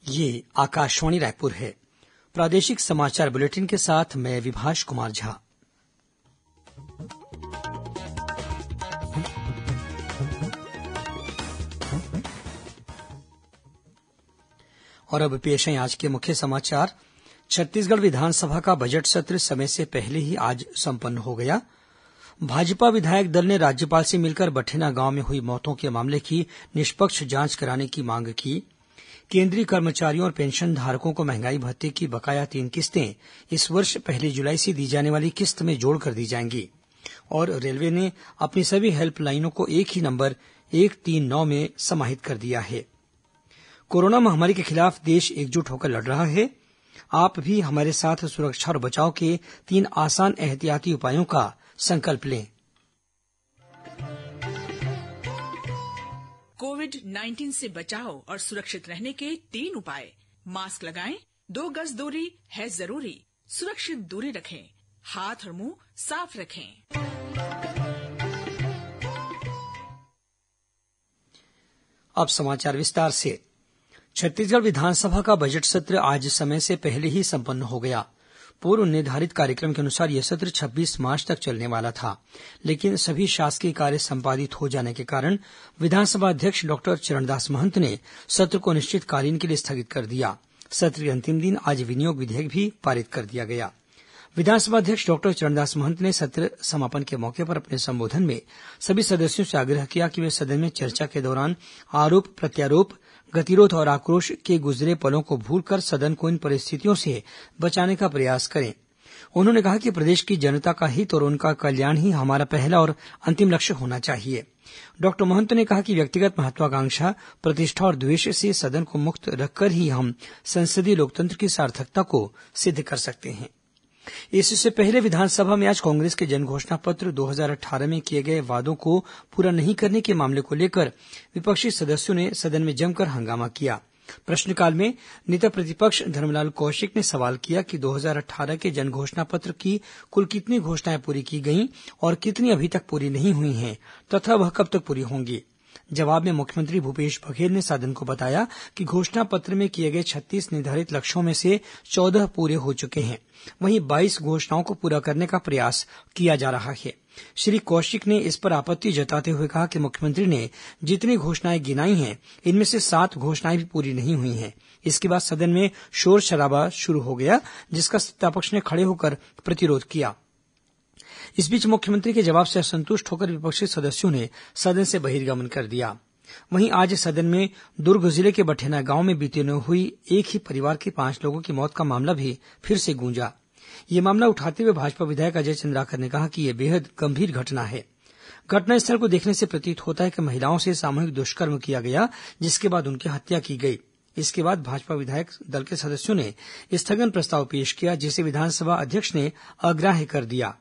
ये आकाशवाणी रायपुर है। प्रादेशिक समाचार बुलेटिन के साथ मैं विभाष कुमार झा। और अब पेश है आज के मुख्य समाचार। छत्तीसगढ़ विधानसभा का बजट सत्र समय से पहले ही आज संपन्न हो गया। भाजपा विधायक दल ने राज्यपाल से मिलकर बठेना गांव में हुई मौतों के मामले की निष्पक्ष जांच कराने की मांग की। केंद्रीय कर्मचारियों और पेंशन धारकों को महंगाई भत्ते की बकाया 3 किस्तें इस वर्ष 1 जुलाई से दी जाने वाली किस्त में जोड़कर दी जाएंगी। और रेलवे ने अपनी सभी हेल्पलाइनों को एक ही नंबर 139 में समाहित कर दिया है। कोरोना महामारी के खिलाफ देश एकजुट होकर लड़ रहा है। आप भी हमारे साथ सुरक्षा और बचाव के 3 आसान एहतियाती उपायों का संकल्प लें। कोविड-19 से बचाव और सुरक्षित रहने के 3 उपाय। मास्क लगाएं, 2 गज दूरी है जरूरी, सुरक्षित दूरी रखें, हाथ और मुंह साफ रखें। अब समाचार विस्तार से। छत्तीसगढ़ विधानसभा का बजट सत्र आज समय से पहले ही संपन्न हो गया। पूर्व निर्धारित कार्यक्रम के अनुसार यह सत्र 26 मार्च तक चलने वाला था, लेकिन सभी शासकीय कार्य संपादित हो जाने के कारण विधानसभा अध्यक्ष डॉक्टर चरणदास महंत ने सत्र को अनिश्चितकालीन के लिए स्थगित कर दिया। सत्र के अंतिम दिन आज विनियोग विधेयक भी पारित कर दिया गया। विधानसभा अध्यक्ष डॉक्टर चरणदास महंत ने सत्र समापन के मौके पर अपने संबोधन में सभी सदस्यों से आग्रह किया कि वे सदन में चर्चा के दौरान आरोप प्रत्यारोप, गतिरोध और आक्रोश के गुजरे पलों को भूलकर सदन को इन परिस्थितियों से बचाने का प्रयास करें। उन्होंने कहा कि प्रदेश की जनता का हित और उनका कल्याण ही हमारा पहला और अंतिम लक्ष्य होना चाहिए। डॉक्टर महंत ने कहा कि व्यक्तिगत महत्वाकांक्षा, प्रतिष्ठा और द्वेष से सदन को मुक्त रखकर ही हम संसदीय लोकतंत्र की सार्थकता को सिद्ध कर सकते हैं। इससे पहले विधानसभा में आज कांग्रेस के जनघोषणा पत्र 2018 में किए गए वादों को पूरा नहीं करने के मामले को लेकर विपक्षी सदस्यों ने सदन में जमकर हंगामा किया। प्रश्नकाल में नेता प्रतिपक्ष धर्मलाल कौशिक ने सवाल किया कि 2018 के जनघोषणा पत्र की कुल कितनी घोषणाएं पूरी की गईं और कितनी अभी तक पूरी नहीं हुई हैं तथा वह कब तक पूरी होंगी। जवाब में मुख्यमंत्री भूपेश बघेल ने सदन को बताया कि घोषणा पत्र में किए गए 36 निर्धारित लक्ष्यों में से 14 पूरे हो चुके हैं, वहीं 22 घोषणाओं को पूरा करने का प्रयास किया जा रहा है। श्री कौशिक ने इस पर आपत्ति जताते हुए कहा कि मुख्यमंत्री ने जितनी घोषणाएं गिनाई हैं, इनमें से 7 घोषणाएं भी पूरी नहीं हुई हैं। इसके बाद सदन में शोर शराबा शुरू हो गया, जिसका सत्तापक्ष ने खड़े होकर प्रतिरोध किया। इस बीच मुख्यमंत्री के जवाब से असंतुष्ट होकर विपक्षी सदस्यों ने सदन से बहिर्गमन कर दिया। वहीं आज सदन में दुर्ग जिले के बठेना गांव में बीते दिनों हुई एक ही परिवार के 5 लोगों की मौत का मामला भी फिर से गूंजा। ये मामला उठाते हुए भाजपा विधायक अजय चंद्राकर ने कहा कि यह बेहद गंभीर घटना है। घटनास्थल को देखने से प्रतीत होता है कि महिलाओं से सामूहिक दुष्कर्म किया गया, जिसके बाद उनकी हत्या की गई। इसके बाद भाजपा विधायक दल के सदस्यों ने स्थगन प्रस्ताव पेश किया, जिसे विधानसभा अध्यक्ष ने अग्राह्य कर दिया।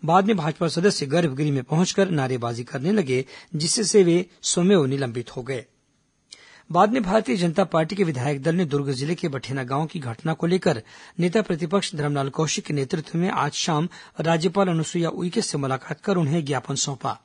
बाद में भाजपा सदस्य गर्भगृह में पहुंचकर नारेबाजी करने लगे, जिससे वे स्वमेव निलंबित हो गए। बाद में भारतीय जनता पार्टी के विधायक दल ने दुर्ग जिले के बठेना गांव की घटना को लेकर नेता प्रतिपक्ष धर्मलाल कौशिक के नेतृत्व में आज शाम राज्यपाल अनुसुईया उइके से मुलाकात कर उन्हें ज्ञापन सौंपा।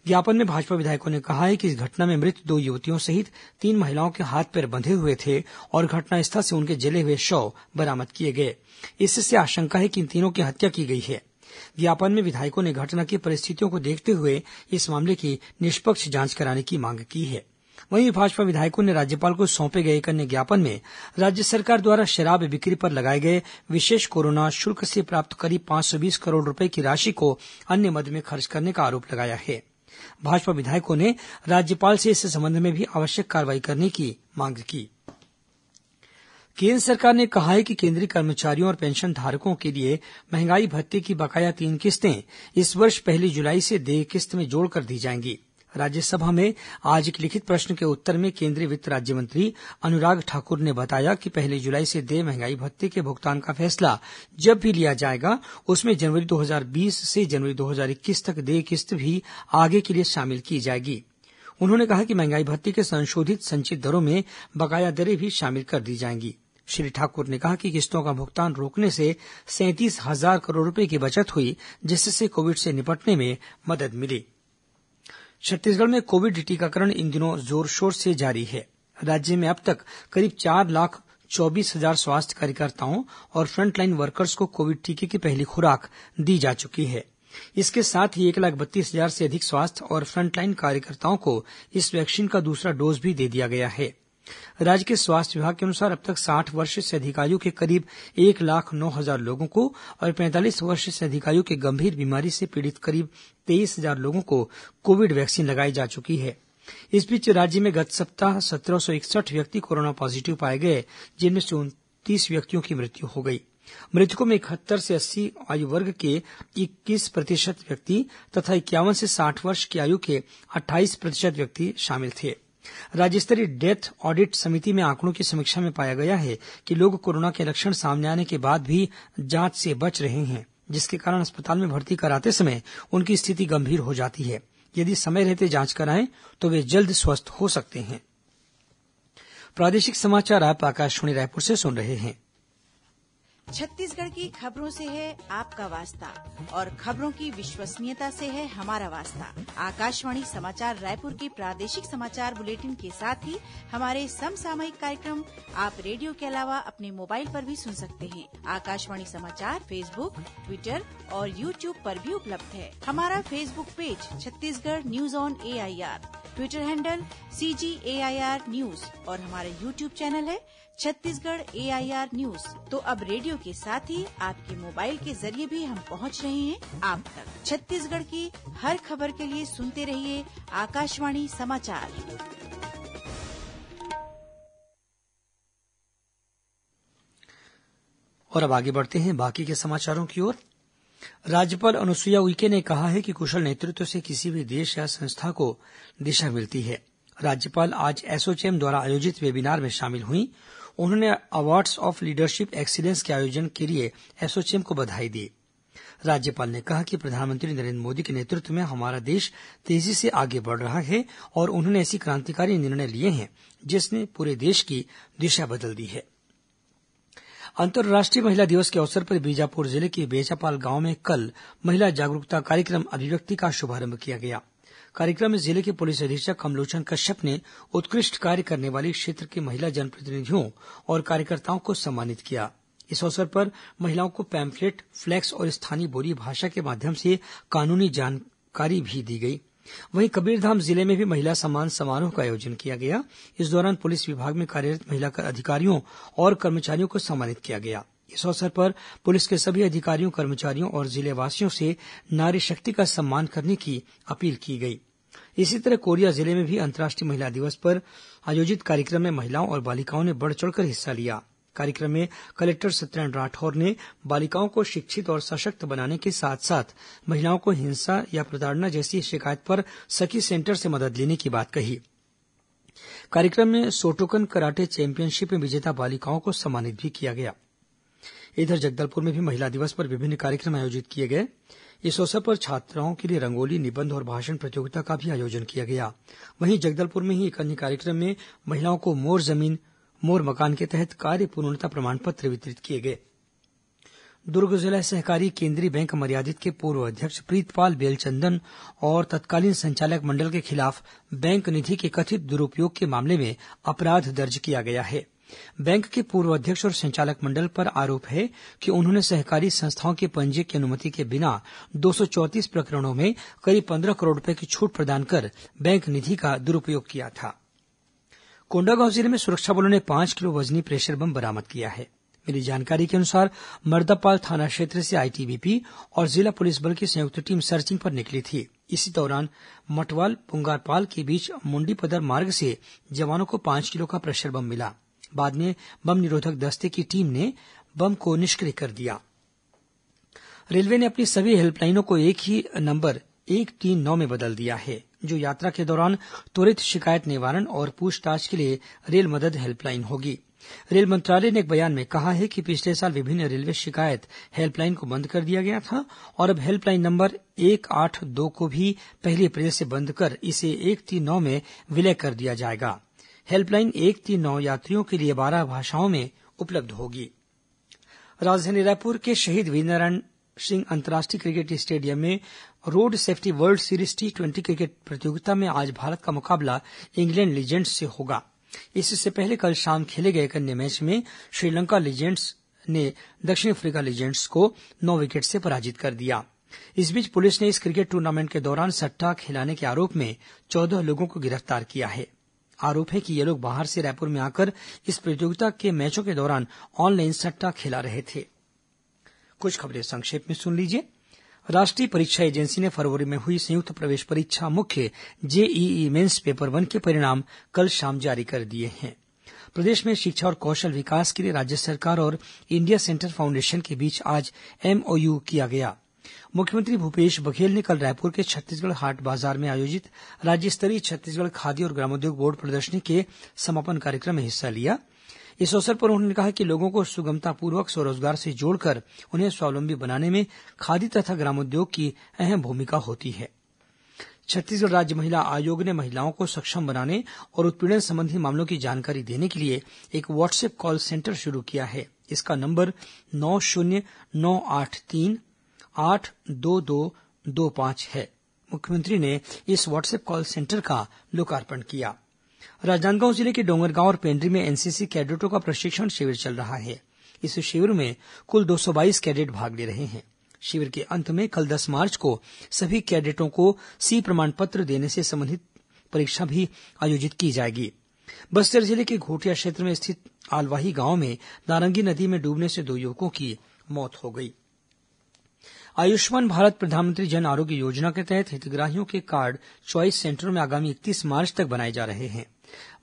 ज्ञापन में भाजपा विधायकों ने कहा है कि इस घटना में मृत 2 युवतियों सहित 3 महिलाओं के हाथ पैर बंधे हुए थे और घटनास्थल से उनके जले हुए शव बरामद किए गए। इससे आशंका है कि इन तीनों की हत्या की गई है। ज्ञापन में विधायकों ने घटना की परिस्थितियों को देखते हुए इस मामले की निष्पक्ष जांच कराने की मांग की है। वहीं भाजपा विधायकों ने राज्यपाल को सौंपे गए एक अन्य ज्ञापन में राज्य सरकार द्वारा शराब बिक्री पर लगाए गए विशेष कोरोना शुल्क से प्राप्त करीब 520 करोड़ रुपए की राशि को अन्य मद में खर्च करने का आरोप लगाया है। भाजपा विधायकों ने राज्यपाल से इस संबंध में भी आवश्यक कार्रवाई करने की मांग की। केंद्र सरकार ने कहा है कि केंद्रीय कर्मचारियों और पेंशन धारकों के लिए महंगाई भत्ते की बकाया 3 किस्तें इस वर्ष 1 जुलाई से देय किस्त में जोड़कर दी जाएंगी। राज्यसभा में आज एक लिखित प्रश्न के उत्तर में केंद्रीय वित्त राज्य मंत्री अनुराग ठाकुर ने बताया कि 1 जुलाई से देय महंगाई भत्ते के भुगतान का फैसला जब भी लिया जाएगा, उसमें जनवरी 2020 से जनवरी 2021 तक देय किस्त भी आगे के लिए शामिल की जाएगी। उन्होंने कहा कि महंगाई भत्ते के संशोधित संचित दरों में बकाया दरें भी शामिल कर दी जाएंगी। श्री ठाकुर ने कहा कि किस्तों का भुगतान रोकने से 37,000 करोड़ रुपए की बचत हुई, जिससे कोविड से निपटने में मदद मिली। छत्तीसगढ़ में कोविड टीकाकरण इन दिनों जोर शोर से जारी है। राज्य में अब तक करीब 4 24,000 स्वास्थ्य कार्यकर्ताओं और फ्रंटलाइन वर्कर्स को कोविड टीके की पहली खुराक दी जा चुकी है। इसके साथ ही 1,32,000 से अधिक स्वास्थ्य और फ्रंटलाइन कार्यकर्ताओं को इस वैक्सीन का दूसरा डोज भी दे दिया गया है। राज्य के स्वास्थ्य विभाग के अनुसार अब तक 60 वर्ष से अधिक आयु के करीब 1,09,000 लोगों को और 45 वर्ष से अधिक आयु के गंभीर बीमारी से पीड़ित करीब 23,000 लोगों को कोविड वैक्सीन लगाई जा चुकी है। इस बीच राज्य में गत सप्ताह 1,761 व्यक्ति कोरोना पॉजिटिव पाए गए, जिनमें से 29 व्यक्तियों की मृत्यु हो गई। मृतकों में 71 से 80 आयु वर्ग के 21% व्यक्ति तथा 51 से 60 वर्ष की आयु के 28% व्यक्ति शामिल थे। राज्य स्तरीय डेथ ऑडिट समिति में आंकड़ों की समीक्षा में पाया गया है कि लोग कोरोना के लक्षण सामने आने के बाद भी जांच से बच रहे हैं, जिसके कारण अस्पताल में भर्ती कराते समय उनकी स्थिति गंभीर हो जाती है। यदि समय रहते जांच कराएं तो वे जल्द स्वस्थ हो सकते हैं। प्रादेशिक समाचार आप आकाशवाणी रायपुर से सुन रहे हैं। छत्तीसगढ़ की खबरों से है आपका वास्ता और खबरों की विश्वसनीयता से है हमारा वास्ता। आकाशवाणी समाचार रायपुर के प्रादेशिक समाचार बुलेटिन के साथ ही हमारे समसामयिक कार्यक्रम आप रेडियो के अलावा अपने मोबाइल पर भी सुन सकते हैं। आकाशवाणी समाचार फेसबुक, ट्विटर और यूट्यूब पर भी उपलब्ध है। हमारा Facebook page Chhattisgarh news on AIR, Twitter handle CGAIR news और हमारा यूट्यूब चैनल है छत्तीसगढ़ AIR न्यूज। तो अब रेडियो के साथ ही आपके मोबाइल के जरिए भी हम पहुंच रहे हैं आप तक। छत्तीसगढ़ की हर खबर के लिए सुनते रहिए आकाशवाणी समाचार। और अब आगे बढ़ते हैं बाकी के समाचारों की ओर। राज्यपाल अनुसुईया उइके ने कहा है कि कुशल नेतृत्व से किसी भी देश या संस्था को दिशा मिलती है। राज्यपाल आज एसोचैम द्वारा आयोजित वेबिनार में शामिल हुई। उन्होंने अवार्ड्स ऑफ लीडरशिप एक्सीलेंस के आयोजन के लिए एसोचैम को बधाई दी। राज्यपाल ने कहा कि प्रधानमंत्री नरेंद्र मोदी के नेतृत्व में हमारा देश तेजी से आगे बढ़ रहा है और उन्होंने ऐसी क्रांतिकारी निर्णय लिए हैं जिसने पूरे देश की दिशा बदल दी है। अंतर्राष्ट्रीय महिला दिवस के अवसर पर बीजापुर जिले के बेचापाल गांव में कल महिला जागरूकता कार्यक्रम अभिव्यक्ति का शुभारंभ किया गया। कार्यक्रम में जिले के पुलिस अधीक्षक कमलोचन कश्यप ने उत्कृष्ट कार्य करने वाली क्षेत्र के महिला जनप्रतिनिधियों और कार्यकर्ताओं को सम्मानित किया। इस अवसर पर महिलाओं को पैम्फलेट, फ्लैक्स और स्थानीय बोली भाषा के माध्यम से कानूनी जानकारी भी दी गई। वहीं कबीरधाम जिले में भी महिला सम्मान समारोह का आयोजन किया गया। इस दौरान पुलिस विभाग में कार्यरत महिला अधिकारियों और कर्मचारियों को सम्मानित किया गया। इस अवसर पर पुलिस के सभी अधिकारियों, कर्मचारियों और जिलेवासियों से नारी शक्ति का सम्मान करने की अपील की गई। इसी तरह कोरिया जिले में भी अंतर्राष्ट्रीय महिला दिवस पर आयोजित कार्यक्रम में महिलाओं और बालिकाओं ने बढ़ चढ़कर हिस्सा लिया। कार्यक्रम में कलेक्टर सत्यनारायण राठौर ने बालिकाओं को शिक्षित और सशक्त बनाने के साथ साथ महिलाओं को हिंसा या प्रताड़ना जैसी शिकायत पर सखी सेंटर से मदद लेने की बात कही। कार्यक्रम में सोटोकन कराटे चैंपियनशिप में विजेता बालिकाओं को सम्मानित भी किया गया। इधर जगदलपुर में भी महिला दिवस पर विभिन्न कार्यक्रम आयोजित किए गए। इस अवसर पर छात्राओं के लिए रंगोली, निबंध और भाषण प्रतियोगिता का भी आयोजन किया गया। वहीं जगदलपुर में ही एक अन्य कार्यक्रम में महिलाओं को मोर जमीन मोर मकान के तहत कार्य पूर्णता प्रमाण पत्र वितरित किए गए। दुर्ग जिला सहकारी केंद्रीय बैंक मर्यादित के पूर्व अध्यक्ष प्रीतपाल बेलचंदन और तत्कालीन संचालक मंडल के खिलाफ बैंक निधि के कथित दुरुपयोग के मामले में अपराध दर्ज किया गया है। बैंक के पूर्व अध्यक्ष और संचालक मंडल पर आरोप है कि उन्होंने सहकारी संस्थाओं के पंजीयन की अनुमति के बिना 234 प्रकरणों में करीब 15 करोड़ रुपए की छूट प्रदान कर बैंक निधि का दुरुपयोग किया था। कोंडागांव जिले में सुरक्षा बलों ने 5 किलो वजनी प्रेशर बम बरामद किया है। मिली जानकारी के अनुसार मर्दापाल थाना क्षेत्र से आईटीबीपी और जिला पुलिस बल की संयुक्त टीम सर्चिंग पर निकली थी। इसी दौरान मटवाल पुंगारपाल के बीच मुंडीपदर मार्ग से जवानों को 5 किलो का प्रेशर बम मिला। बाद में बम निरोधक दस्ते की टीम ने बम को निष्क्रिय कर दिया। रेलवे ने अपनी सभी हेल्पलाइनों को एक ही नंबर 139 में बदल दिया है, जो यात्रा के दौरान त्वरित शिकायत निवारण और पूछताछ के लिए रेल मदद हेल्पलाइन होगी। रेल मंत्रालय ने एक बयान में कहा है कि पिछले साल विभिन्न रेलवे शिकायत हेल्पलाइन को बंद कर दिया गया था और अब हेल्पलाइन नंबर 182 को भी 1 अप्रैल से बंद कर इसे 139 में विलय कर दिया जाएगा। हेल्पलाइन 139 यात्रियों के लिए 12 भाषाओं में उपलब्ध होगी। राजधानी रायपुर के शहीद वीरनारायण सिंह अंतर्राष्ट्रीय क्रिकेट स्टेडियम में road safety world series T20 cricket प्रतियोगिता में आज भारत का मुकाबला इंग्लैंड लीजेंड्स से होगा। इससे पहले कल शाम खेले गए एक अन्य मैच में श्रीलंका लीजेंड्स ने दक्षिण अफ्रीका लीजेंड्स को 9 विकेट से पराजित कर दिया। इस बीच पुलिस ने इस क्रिकेट टूर्नामेंट के दौरान सट्टा खिलाने के आरोप में 14 लोगों को गिरफ्तार किया है। आरोप है कि ये लोग बाहर से रायपुर में आकर इस प्रतियोगिता के मैचों के दौरान ऑनलाइन सट्टा खिला रहे थे। कुछ खबरें संक्षेप में सुन लीजिए। राष्ट्रीय परीक्षा एजेंसी ने फरवरी में हुई संयुक्त प्रवेश परीक्षा मुख्य जेईई मेन्स पेपर 1 के परिणाम कल शाम जारी कर दिए हैं। प्रदेश में शिक्षा और कौशल विकास के लिए राज्य सरकार और इंडिया सेंटर फाउंडेशन के बीच आज एमओयू किया गया। मुख्यमंत्री भूपेश बघेल ने कल रायपुर के छत्तीसगढ़ हाट बाजार में आयोजित राज्य स्तरीय छत्तीसगढ़ खादी और ग्रामोद्योग बोर्ड प्रदर्शनी के समापन कार्यक्रम में हिस्सा लिया। इस अवसर पर उन्होंने कहा कि लोगों को सुगमतापूर्वक स्वरोजगार से जोड़कर उन्हें स्वावलंबी बनाने में खादी तथा ग्रामोद्योग की अहम भूमिका होती है। छत्तीसगढ़ राज्य महिला आयोग ने महिलाओं को सक्षम बनाने और उत्पीड़न संबंधी मामलों की जानकारी देने के लिए एक व्हाट्सएप कॉल सेंटर शुरू किया है। इसका नंबर 9098382225 है। मुख्यमंत्री ने इस व्हाट्सएप कॉल सेंटर का लोकार्पण किया। राजनांदगांव जिले के डोंगरगांव और पेंड्री में एनसीसी कैडेटों का प्रशिक्षण शिविर चल रहा है। इस शिविर में कुल 222 कैडेट भाग ले रहे हैं। शिविर के अंत में कल 10 मार्च को सभी कैडेटों को सी प्रमाण पत्र देने से संबंधित परीक्षा भी आयोजित की जाएगी। बस्तर जिले के घोटिया क्षेत्र में स्थित आलवाही गांव में नारंगी नदी में डूबने से 2 युवकों की मौत हो गई। आयुष्मान भारत प्रधानमंत्री जन आरोग्य योजना के तहत हितग्राहियों के कार्ड चॉइस सेंटरों में आगामी 31 मार्च तक बनाए जा रहे हैं।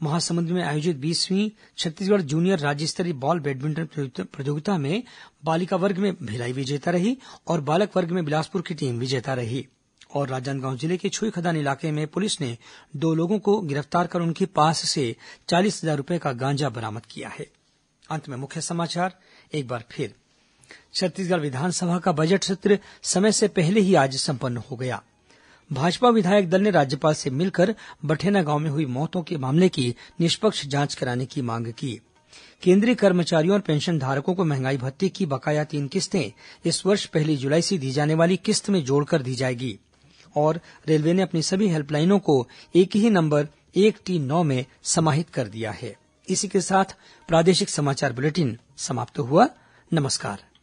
महासमुंद में आयोजित 20वीं छत्तीसगढ़ जूनियर राज्य स्तरीय बॉल बैडमिंटन प्रतियोगिता में बालिका वर्ग में भिलाई विजेता रही और बालक वर्ग में बिलासपुर की टीम विजेता रही। और राजनांदगांव जिले के छुईखदान इलाके में पुलिस ने 2 लोगों को गिरफ्तार कर उनके पास से 40,000 रूपये का गांजा बरामद किया है। अंत में मुख्य समाचार एक बार फिर। छत्तीसगढ़ विधानसभा का बजट सत्र समय से पहले ही आज संपन्न हो गया। भाजपा विधायक दल ने राज्यपाल से मिलकर बठेना गांव में हुई मौतों के मामले की निष्पक्ष जांच कराने की मांग की। केंद्रीय कर्मचारियों और पेंशन धारकों को महंगाई भत्ते की बकाया 3 किस्तें इस वर्ष 1 जुलाई से दी जाने वाली किस्त में जोड़कर दी जाएगी। और रेलवे ने अपनी सभी हेल्पलाइनों को एक ही नंबर 139 में समाहित कर दिया है। इसी के साथ प्रादेशिक समाचार बुलेटिन समाप्त हुआ। नमस्कार।